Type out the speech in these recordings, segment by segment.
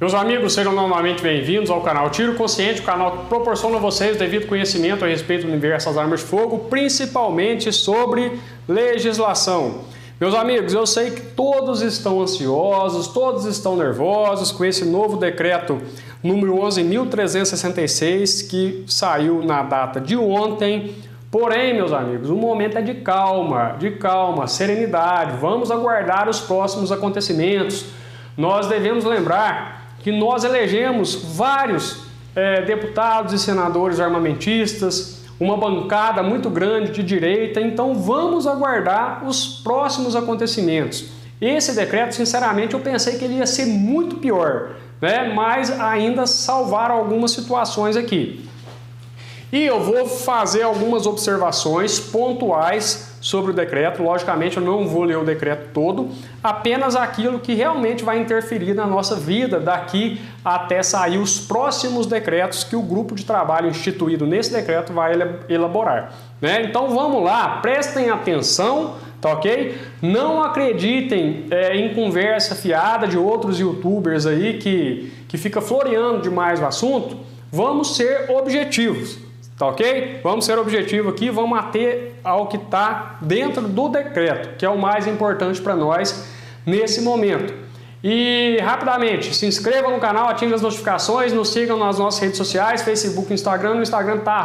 Meus amigos, sejam novamente bem-vindos ao canal Tiro Consciente, o canal que proporciona a vocês o devido conhecimento a respeito do universo das armas de fogo, principalmente sobre legislação. Meus amigos, eu sei que todos estão ansiosos, todos estão nervosos com esse novo decreto número 11.366 que saiu na data de ontem. Porém, meus amigos, o momento é de calma, serenidade. Vamos aguardar os próximos acontecimentos. Nós devemos lembrar que nós elegemos vários deputados e senadores armamentistas, uma bancada muito grande de direita, então vamos aguardar os próximos acontecimentos. Esse decreto, sinceramente, eu pensei que ele ia ser muito pior, né? Mas ainda salvaram algumas situações aqui. E eu vou fazer algumas observações pontuais sobre o decreto. Logicamente, eu não vou ler o decreto todo, apenas aquilo que realmente vai interferir na nossa vida daqui até sair os próximos decretos que o grupo de trabalho instituído nesse decreto vai elaborar, né? Então vamos lá, prestem atenção, tá ok? Não acreditem em conversa fiada de outros youtubers aí que fica floreando demais o assunto. Vamos ser objetivos. Tá ok? Vamos ser objetivos aqui, vamos ater ao que está dentro do decreto, que é o mais importante para nós nesse momento. E rapidamente, se inscreva no canal, ative as notificações, nos sigam nas nossas redes sociais, Facebook e Instagram. No Instagram tá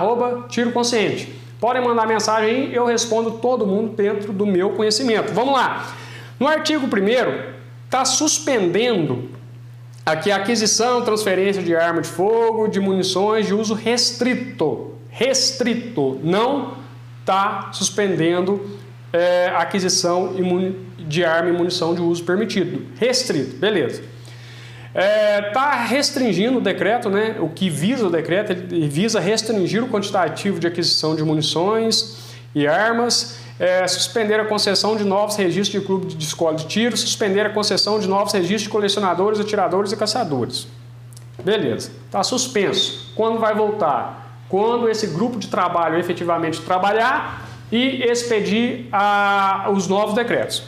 @TiroConsciente. Podem mandar mensagem aí, eu respondo todo mundo dentro do meu conhecimento. Vamos lá! No artigo 1º, está suspendendo aqui a aquisição e transferência de arma de fogo, de munições de uso restrito. Não está suspendendo a aquisição de arma e munição de uso permitido. Restrito, beleza. Está restringindo o decreto, né? O que visa o decreto, ele visa restringir o quantitativo de aquisição de munições e armas, suspender a concessão de novos registros de clube de escola de tiro, suspender a concessão de novos registros de colecionadores, atiradores e caçadores. Beleza, está suspenso. Quando vai voltar? Quando esse grupo de trabalho efetivamente trabalhar e expedir os novos decretos.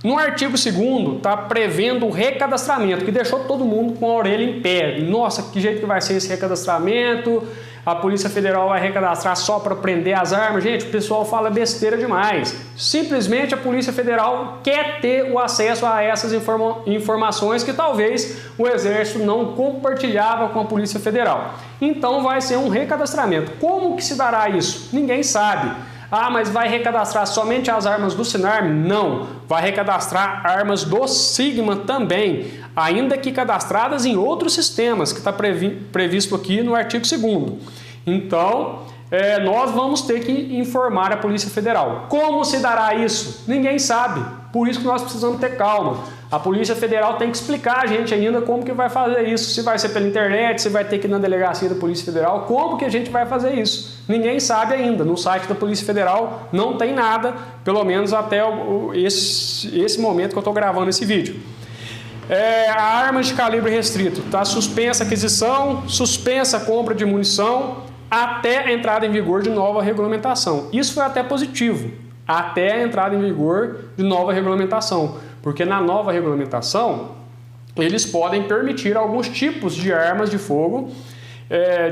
No artigo 2º está prevendo o recadastramento, que deixou todo mundo com a orelha em pé. Nossa, que jeito que vai ser esse recadastramento? A Polícia Federal vai recadastrar só para prender as armas? Gente, o pessoal fala besteira demais. Simplesmente a Polícia Federal quer ter o acesso a essas informações que talvez o Exército não compartilhava com a Polícia Federal. Então vai ser um recadastramento. Como que se dará isso? Ninguém sabe. Ah, mas vai recadastrar somente as armas do Sinarme? Não, vai recadastrar armas do Sigma também, ainda que cadastradas em outros sistemas, que está previsto aqui no artigo 2º. Então, nós vamos ter que informar a Polícia Federal. Como se dará isso? Ninguém sabe, por isso que nós precisamos ter calma. A Polícia Federal tem que explicar a gente ainda como que vai fazer isso, se vai ser pela internet, se vai ter que ir na delegacia da Polícia Federal, como que a gente vai fazer isso? Ninguém sabe ainda, no site da Polícia Federal não tem nada, pelo menos até esse momento que eu estou gravando esse vídeo. A arma de calibre restrito, está suspensa a aquisição, suspensa a compra de munição, até a entrada em vigor de nova regulamentação. Isso foi até positivo, até a entrada em vigor de nova regulamentação, porque na nova regulamentação eles podem permitir alguns tipos de armas de fogo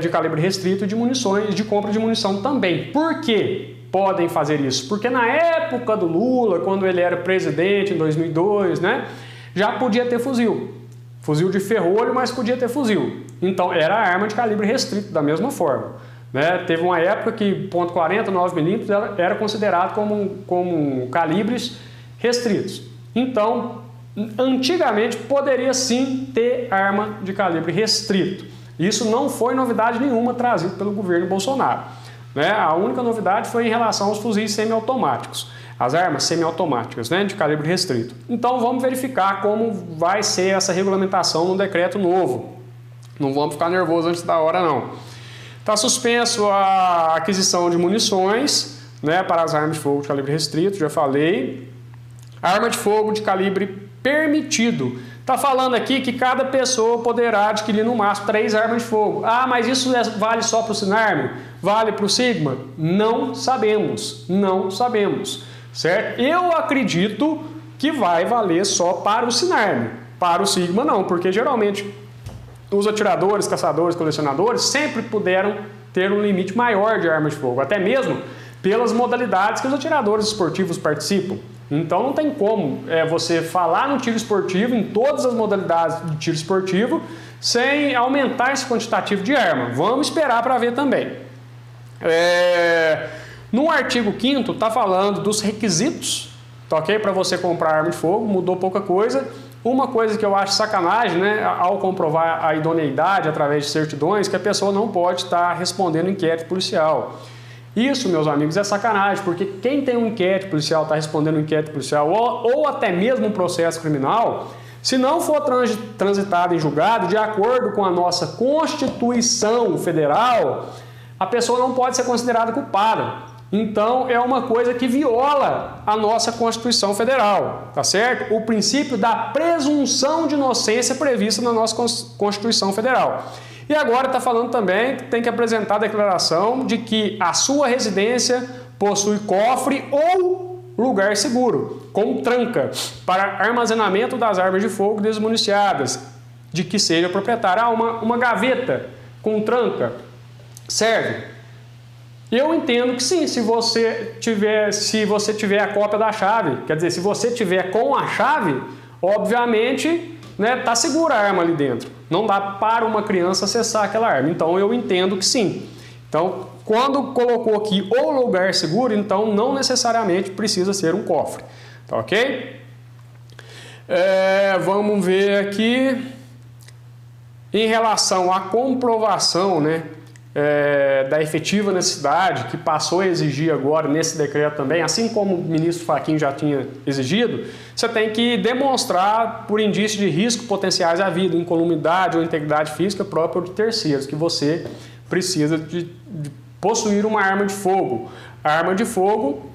de calibre restrito e de munições, de compra de munição também. Por que podem fazer isso? Porque na época do Lula, quando ele era presidente em 2002, né, já podia ter fuzil de ferrolho, mas podia ter fuzil. Então era arma de calibre restrito da mesma forma, né? Teve uma época que .40, 9mm era considerado como calibres restritos. Então, antigamente poderia sim ter arma de calibre restrito. Isso não foi novidade nenhuma trazida pelo governo Bolsonaro, né? A única novidade foi em relação aos fuzis semiautomáticos, as armas semiautomáticas, né, de calibre restrito. Então vamos verificar como vai ser essa regulamentação no decreto novo. Não vamos ficar nervosos antes da hora não. Está suspenso a aquisição de munições, né, para as armas de fogo de calibre restrito, já falei. Arma de fogo de calibre permitido. Está falando aqui que cada pessoa poderá adquirir no máximo 3 armas de fogo. Ah, mas isso vale só para o Sinarme? Vale para o Sigma? Não sabemos, certo? Eu acredito que vai valer só para o Sinarme. para o Sigma não, porque geralmente os atiradores, caçadores, colecionadores sempre puderam ter um limite maior de armas de fogo, até mesmo pelas modalidades que os atiradores esportivos participam. Então não tem como você falar no tiro esportivo, em todas as modalidades de tiro esportivo, sem aumentar esse quantitativo de arma. Vamos esperar para ver também. No artigo 5º está falando dos requisitos, tá ok? Para você comprar arma de fogo, mudou pouca coisa. Uma coisa que eu acho sacanagem, né, ao comprovar a idoneidade através de certidões, que a pessoa não pode estar respondendo inquérito policial. Isso, meus amigos, é sacanagem, porque quem tem um inquérito policial, está respondendo um inquérito policial ou até mesmo um processo criminal, se não for transitado em julgado, de acordo com a nossa Constituição Federal, a pessoa não pode ser considerada culpada. Então, é uma coisa que viola a nossa Constituição Federal, tá certo? O princípio da presunção de inocência prevista na nossa Constituição Federal. E agora está falando também que tem que apresentar a declaração de que a sua residência possui cofre ou lugar seguro, com tranca, para armazenamento das armas de fogo desmuniciadas, de que seja proprietária. Uma gaveta com tranca serve? Eu entendo que sim, se você tiver a cópia da chave, quer dizer, se você tiver com a chave, obviamente, né, tá segura a arma ali dentro. Não dá para uma criança acessar aquela arma. Então eu entendo que sim. Então, quando colocou aqui o lugar seguro, então não necessariamente precisa ser um cofre. Tá ok? Vamos ver aqui. Em relação à comprovação, né, da efetiva necessidade, que passou a exigir agora nesse decreto também, assim como o ministro Fachin já tinha exigido, você tem que demonstrar por indício de risco potenciais à vida, incolumidade ou integridade física própria de terceiros, que você precisa de possuir uma arma de fogo. A arma de fogo,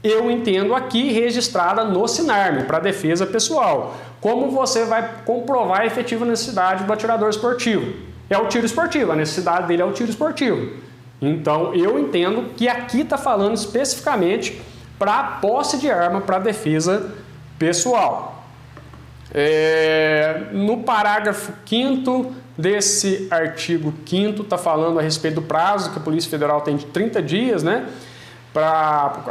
eu entendo aqui, registrada no SINARME, para defesa pessoal. Como você vai comprovar a efetiva necessidade do atirador esportivo? É o tiro esportivo, a necessidade dele é o tiro esportivo. Então, eu entendo que aqui está falando especificamente para a posse de arma para defesa pessoal. No parágrafo 5º desse artigo 5º está falando a respeito do prazo que a Polícia Federal tem de 30 dias, né,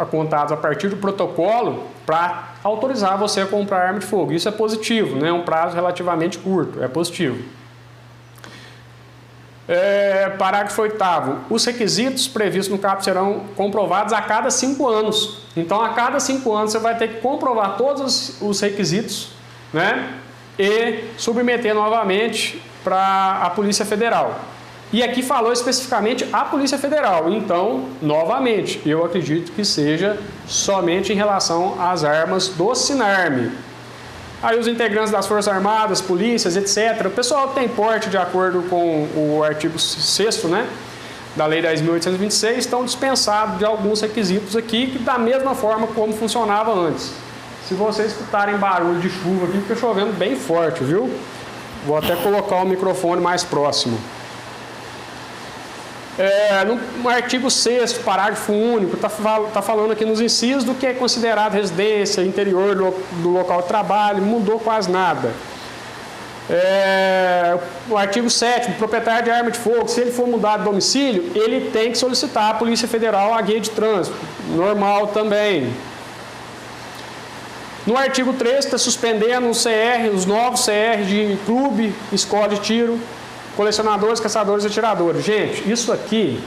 contados a partir do protocolo, para autorizar você a comprar arma de fogo. Isso é positivo, né? É um prazo relativamente curto, é positivo. Parágrafo 8º. Os requisitos previstos no caput serão comprovados a cada 5 anos. Então, a cada 5 anos, você vai ter que comprovar todos os requisitos, né, e submeter novamente para a Polícia Federal. E aqui falou especificamente a Polícia Federal. Então, novamente, eu acredito que seja somente em relação às armas do SINARME. Aí os integrantes das Forças Armadas, polícias, etc. O pessoal tem porte de acordo com o artigo 6º, né, da Lei 10.826, estão dispensados de alguns requisitos aqui, que da mesma forma como funcionava antes. Se vocês escutarem barulho de chuva aqui, fica chovendo bem forte, viu? Vou até colocar o microfone mais próximo. No artigo 6º, parágrafo único, está falando aqui nos incisos do que é considerado residência, interior do local de trabalho, mudou quase nada. O artigo 7º, proprietário de arma de fogo, se ele for mudar de domicílio, ele tem que solicitar à Polícia Federal a guia de trânsito, normal também. No artigo 13º, está suspendendo os novos CR de clube, escola de tiro, colecionadores, caçadores e atiradores. Gente, isso aqui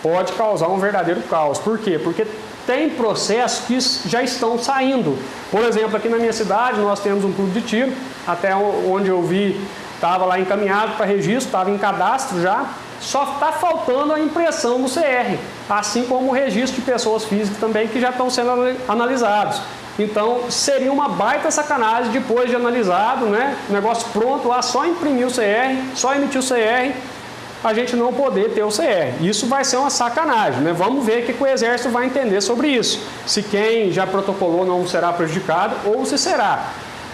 pode causar um verdadeiro caos. Por quê? Porque tem processos que já estão saindo. Por exemplo, aqui na minha cidade, nós temos um clube de tiro, até onde eu vi, estava lá encaminhado para registro, estava em cadastro já, só está faltando a impressão do CR, assim como o registro de pessoas físicas também, que já estão sendo analisados. Então, seria uma baita sacanagem depois de analisado, né? O negócio pronto lá, só imprimir o CR, só emitir o CR, a gente não poder ter o CR. Isso vai ser uma sacanagem, né? Vamos ver o que o Exército vai entender sobre isso. Se quem já protocolou não será prejudicado ou se será.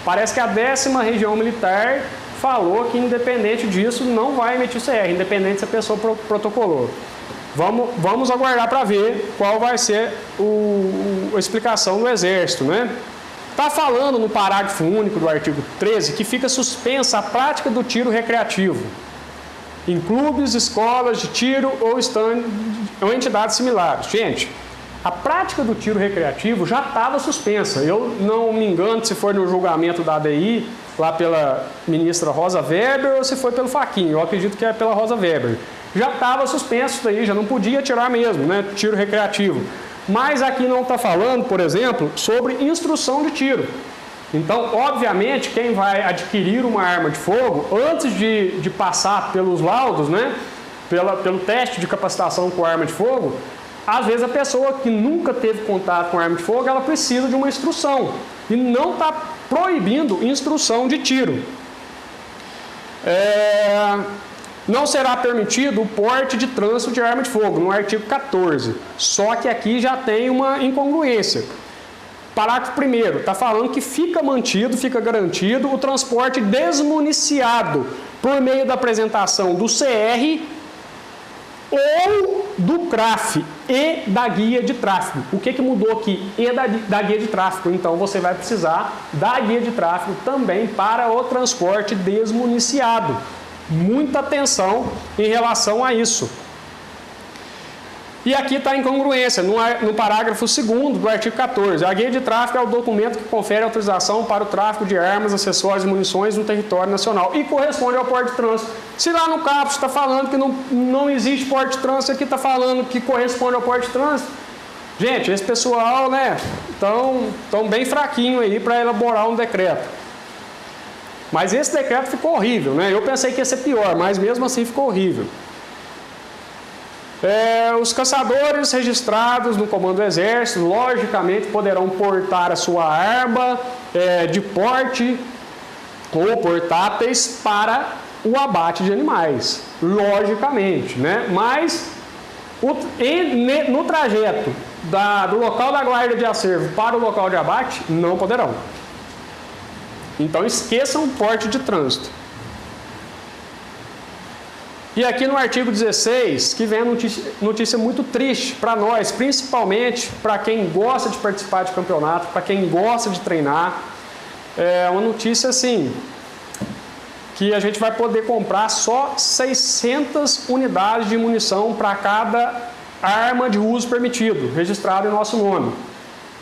Parece que a 10ª Região Militar falou que, independente disso, não vai emitir o CR, independente se a pessoa protocolou. Vamos aguardar para ver qual vai ser a explicação do Exército, né? Está falando no parágrafo único do artigo 13 que fica suspensa a prática do tiro recreativo em clubes, escolas de tiro ou entidades similares. Gente, a prática do tiro recreativo já estava suspensa. Eu não me engano se foi no julgamento da ADI, lá pela ministra Rosa Weber, ou se foi pelo Fachin. Eu acredito que é pela Rosa Weber. Já estava suspenso isso daí, já não podia tirar mesmo, né? Tiro recreativo. Mas aqui não está falando, por exemplo, sobre instrução de tiro. Então, obviamente, quem vai adquirir uma arma de fogo, antes de passar pelos laudos, né, pelo teste de capacitação com arma de fogo, às vezes a pessoa que nunca teve contato com arma de fogo, ela precisa de uma instrução. E não está proibindo instrução de tiro. Não será permitido o porte de trânsito de arma de fogo, no artigo 14. Só que aqui já tem uma incongruência. Parágrafo 1º, está falando que fica mantido, fica garantido o transporte desmuniciado por meio da apresentação do CR ou do CRAF e da guia de tráfego. O que mudou aqui? E da guia de tráfego. Então, você vai precisar da guia de tráfego também para o transporte desmuniciado. Muita atenção em relação a isso. E aqui está a incongruência, no parágrafo 2º do artigo 14. A guia de tráfego é o documento que confere autorização para o tráfico de armas, acessórios e munições no território nacional e corresponde ao porte de trânsito. Se lá no caput está falando que não existe porte de trânsito, aqui está falando que corresponde ao porte de trânsito. Gente, esse pessoal, né, tão bem fraquinho aí para elaborar um decreto. Mas esse decreto ficou horrível, né? Eu pensei que ia ser pior, mas mesmo assim ficou horrível. Os caçadores registrados no Comando do Exército, logicamente, poderão portar a sua arma de porte ou portáteis para o abate de animais, logicamente, né? Mas no trajeto do local da guarda de acervo para o local de abate, não poderão. Então, esqueçam o porte de trânsito. E aqui no artigo 16, que vem a notícia muito triste para nós, principalmente para quem gosta de participar de campeonato, para quem gosta de treinar. É uma notícia assim, que a gente vai poder comprar só 600 unidades de munição para cada arma de uso permitido, registrado em nosso nome.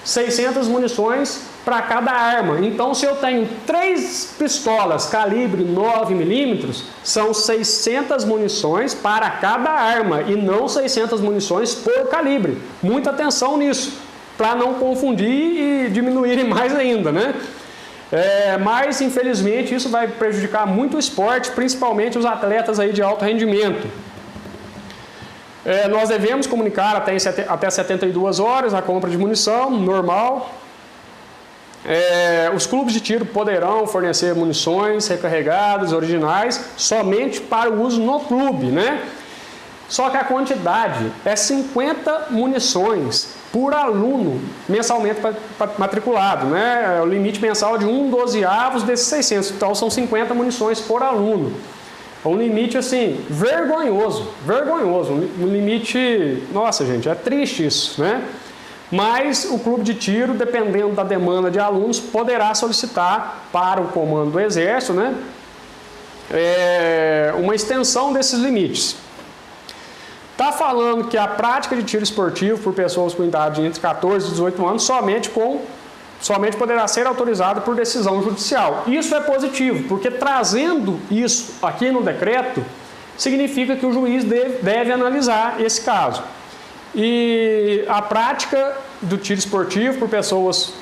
600 munições para cada arma. Então, se eu tenho 3 pistolas calibre 9mm, são 600 munições para cada arma e não 600 munições por calibre. Muita atenção nisso, para não confundir e diminuírem mais ainda, né? Mas, infelizmente, isso vai prejudicar muito o esporte, principalmente os atletas aí de alto rendimento. Nós devemos comunicar até 72 horas a compra de munição, normal. Os clubes de tiro poderão fornecer munições recarregadas, originais, somente para o uso no clube, né? Só que a quantidade é 50 munições por aluno mensalmente matriculado, né? O limite mensal de 1/12 desses 600, então são 50 munições por aluno. É um limite, assim, vergonhoso, um limite, nossa gente, é triste isso, né? Mas o clube de tiro, dependendo da demanda de alunos, poderá solicitar para o Comando do Exército, né, uma extensão desses limites. Está falando que a prática de tiro esportivo por pessoas com idade entre 14 e 18 anos somente poderá ser autorizada por decisão judicial. Isso é positivo, porque trazendo isso aqui no decreto, significa que o juiz deve analisar esse caso. E a prática do tiro esportivo por pessoas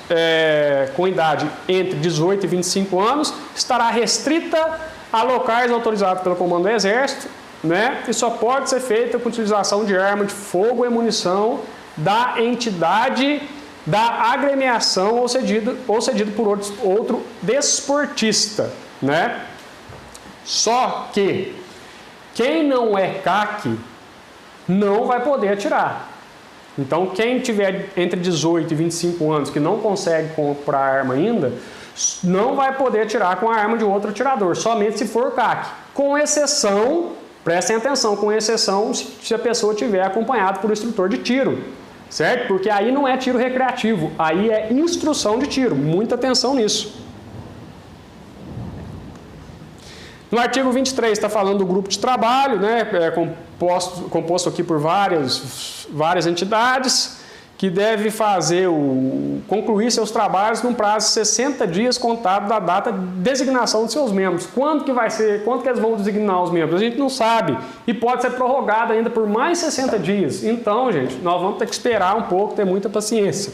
com idade entre 18 e 25 anos estará restrita a locais autorizados pelo Comando do Exército, né? E só pode ser feita com utilização de arma de fogo e munição da entidade da agremiação ou cedido por outro desportista, né? Só que quem não é CAC não vai poder atirar. Então, quem tiver entre 18 e 25 anos que não consegue comprar arma ainda, não vai poder atirar com a arma de outro atirador, somente se for CAC. Com exceção, prestem atenção, com exceção se a pessoa tiver acompanhado por instrutor de tiro. certo? Porque aí não é tiro recreativo, aí é instrução de tiro, muita atenção nisso. No artigo 23 está falando do grupo de trabalho, né, composto aqui por várias entidades, que deve concluir seus trabalhos num prazo de 60 dias contado da data de designação de seus membros. Quando que eles vão designar os membros? A gente não sabe. E pode ser prorrogado ainda por mais 60 dias. Então, gente, nós vamos ter que esperar um pouco, ter muita paciência.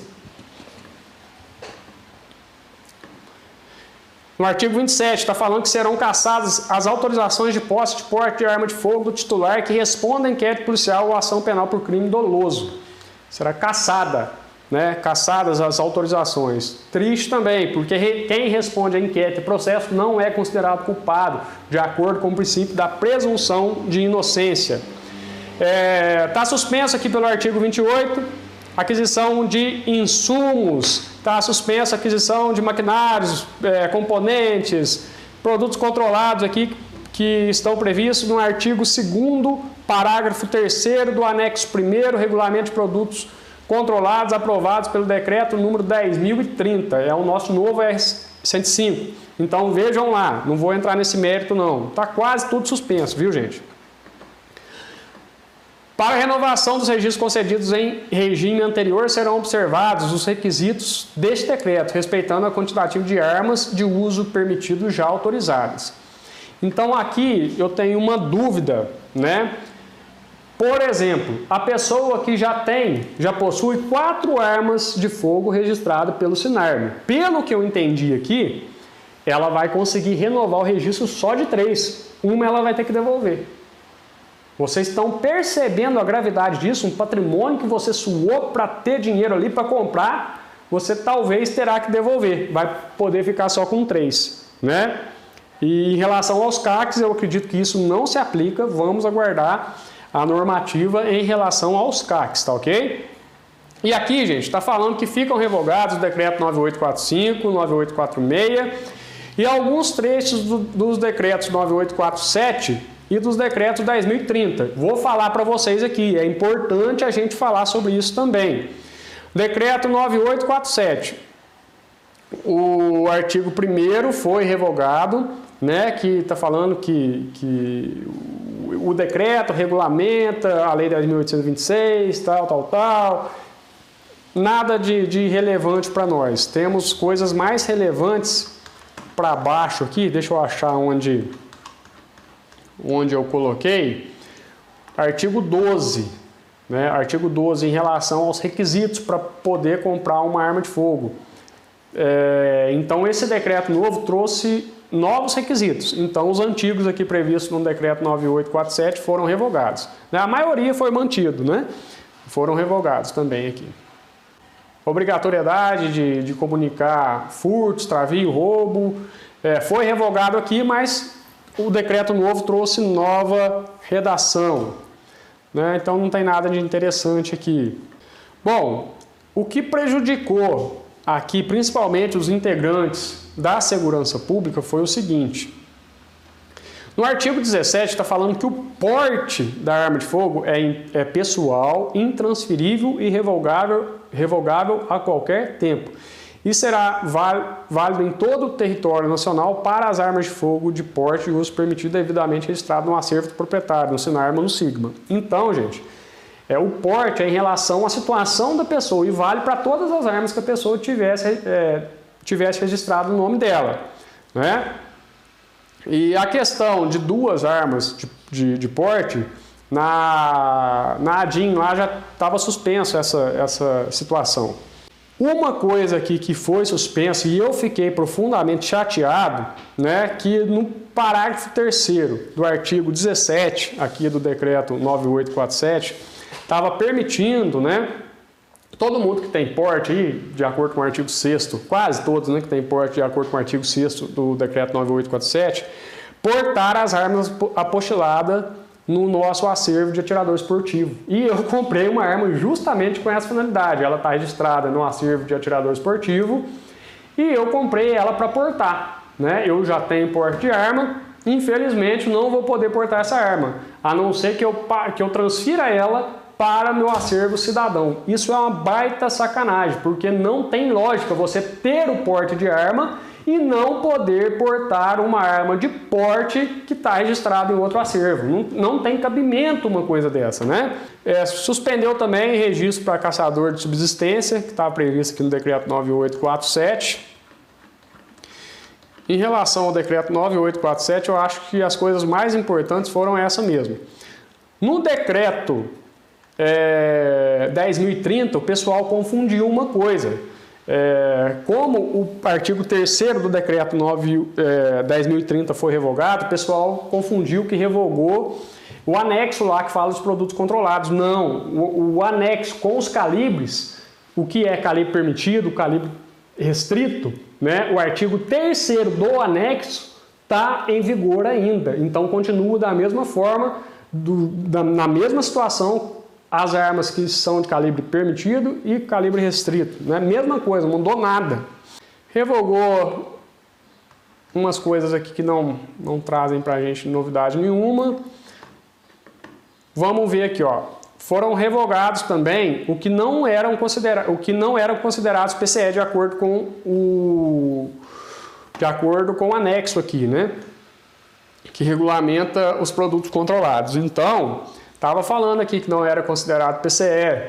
No artigo 27 está falando que serão cassadas as autorizações de posse de porte de arma de fogo do titular que responda a inquérito policial ou ação penal por crime doloso. Será cassada, né? Cassadas as autorizações. Triste também, porque quem responde a inquérito e processo não é considerado culpado, de acordo com o princípio da presunção de inocência. Está suspenso aqui pelo artigo 28, aquisição de insumos, está suspenso a aquisição de maquinários, componentes, produtos controlados aqui que estão previstos no artigo 2º, parágrafo 3º do anexo 1º, regulamento de produtos controlados, aprovados pelo decreto número 10.030, é o nosso novo R105. Então vejam lá, não vou entrar nesse mérito não, está quase tudo suspenso, viu gente? Para a renovação dos registros concedidos em regime anterior, serão observados os requisitos deste decreto, respeitando a quantitativa de armas de uso permitido já autorizadas. Então aqui eu tenho uma dúvida, né? Por exemplo, a pessoa que já possui 4 armas de fogo registradas pelo Sinarme. Pelo que eu entendi aqui, ela vai conseguir renovar o registro só de 3. Uma ela vai ter que devolver. Vocês estão percebendo a gravidade disso? Um patrimônio que você suou para ter dinheiro ali para comprar, você talvez terá que devolver. Vai poder ficar só com 3, né? E em relação aos CACs, eu acredito que isso não se aplica. Vamos aguardar a normativa em relação aos CACs, tá ok? E aqui, gente, está falando que ficam revogados o decreto 9845, 9846 e alguns trechos dos decretos 9847 e dos decretos 10.030. Vou falar para vocês aqui, é importante a gente falar sobre isso também. Decreto 9847, o artigo 1º foi revogado, né, que está falando que o decreto regulamenta a lei 10.826, tal. Nada de relevante para nós. Temos coisas mais relevantes para baixo aqui, deixa eu achar onde eu coloquei. Artigo 12, né? Artigo 12 em relação aos requisitos para poder comprar uma arma de fogo. Então esse decreto novo trouxe novos requisitos. Então os antigos aqui previstos no decreto 9847 foram revogados. A maioria foi mantido, né? Foram revogados também aqui. Obrigatoriedade de comunicar furto, extravio, roubo, foi revogado aqui, mas o decreto novo trouxe nova redação, né? Então não tem nada de interessante aqui. Bom, o que prejudicou aqui principalmente os integrantes da segurança pública foi o seguinte: no artigo 17 está falando que o porte da arma de fogo é pessoal, intransferível e revogável a qualquer tempo e será válido em todo o território nacional para as armas de fogo de porte e uso permitido devidamente registrado no acervo do proprietário, no Sinarma ou no Sigma. Então, gente, o porte é em relação à situação da pessoa e vale para todas as armas que a pessoa tivesse registrado o nome dela, né? E a questão de 2 armas de porte, na ADIM lá já estava suspenso essa situação. Uma coisa aqui que foi suspensa e eu fiquei profundamente chateado, né, que no parágrafo 3º do artigo 17 aqui do decreto 9847 estava permitindo, né, todo mundo que tem porte aí, de acordo com o artigo 6º, quase todos, né, que tem porte de acordo com o artigo 6º do decreto 9847, portar as armas apostiladas no nosso acervo de atirador esportivo. E eu comprei uma arma justamente com essa finalidade. Ela está registrada no acervo de atirador esportivo e eu comprei ela para portar, né? Eu já tenho porte de arma, infelizmente não vou poder portar essa arma, a não ser que eu transfira ela para meu acervo cidadão. Isso é uma baita sacanagem, porque não tem lógica você ter o porte de arma e não poder portar uma arma de porte que está registrada em outro acervo. Não tem cabimento uma coisa dessa, né? Suspendeu também registro para caçador de subsistência, que estava previsto aqui no decreto 9847. Em relação ao decreto 9847, eu acho que as coisas mais importantes foram essa mesmo. No decreto 10.030, o pessoal confundiu uma coisa. Como o artigo 3º do decreto 10.030 foi revogado, o pessoal confundiu que revogou o anexo lá que fala dos produtos controlados. Não, o anexo com os calibres, o que é calibre permitido, calibre restrito, né? O artigo 3º do anexo está em vigor ainda. Então continua da mesma forma, na mesma situação, as armas que são de calibre permitido e calibre restrito, né? Mesma coisa, não mudou nada. Revogou umas coisas aqui que não trazem para a gente novidade nenhuma. Vamos ver aqui, ó. Foram revogados também o que não eram considerados PCE de acordo com o anexo aqui, né? Que regulamenta os produtos controlados. Então, estava falando aqui que não era considerado PCE,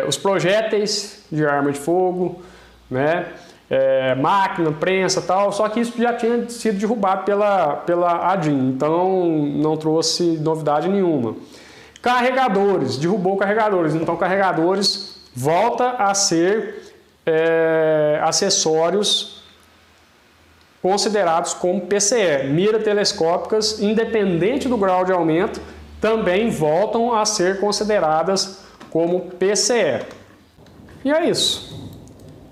os projéteis de arma de fogo, né? Máquina, prensa e tal, só que isso já tinha sido derrubado pela ADIM, então não trouxe novidade nenhuma. Carregadores, derrubou carregadores, então carregadores volta a ser acessórios considerados como PCE. Mira telescópicas, independente do grau de aumento, também voltam a ser consideradas como PCE. E é isso.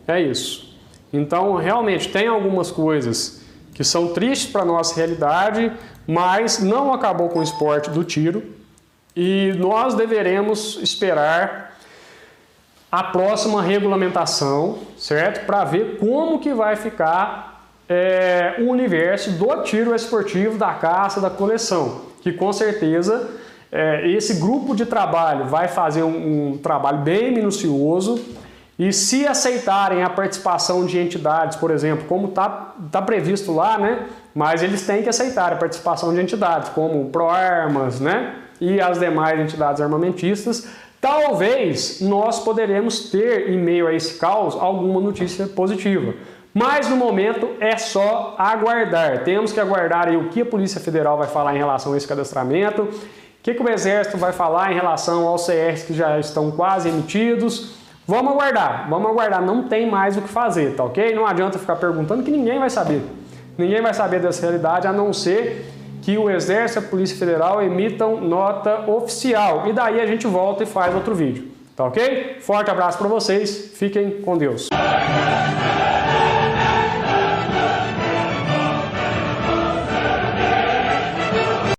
É isso. Então, realmente, tem algumas coisas que são tristes para a nossa realidade, mas não acabou com o esporte do tiro e nós deveremos esperar a próxima regulamentação, certo? Para ver como que vai ficar o universo do tiro esportivo, da caça, da coleção, que com certeza esse grupo de trabalho vai fazer um trabalho bem minucioso e se aceitarem a participação de entidades, por exemplo, como tá previsto lá, né? Mas eles têm que aceitar a participação de entidades, como o ProArmas, né? E as demais entidades armamentistas. Talvez nós poderemos ter, em meio a esse caos, alguma notícia positiva. Mas no momento é só aguardar. Temos que aguardar aí o que a Polícia Federal vai falar em relação a esse cadastramento, o que o Exército vai falar em relação aos CRs que já estão quase emitidos. Vamos aguardar, não tem mais o que fazer, tá ok? Não adianta ficar perguntando que ninguém vai saber. Ninguém vai saber dessa realidade, a não ser que o Exército e a Polícia Federal emitam nota oficial. E daí a gente volta e faz outro vídeo, tá ok? Forte abraço para vocês, fiquem com Deus.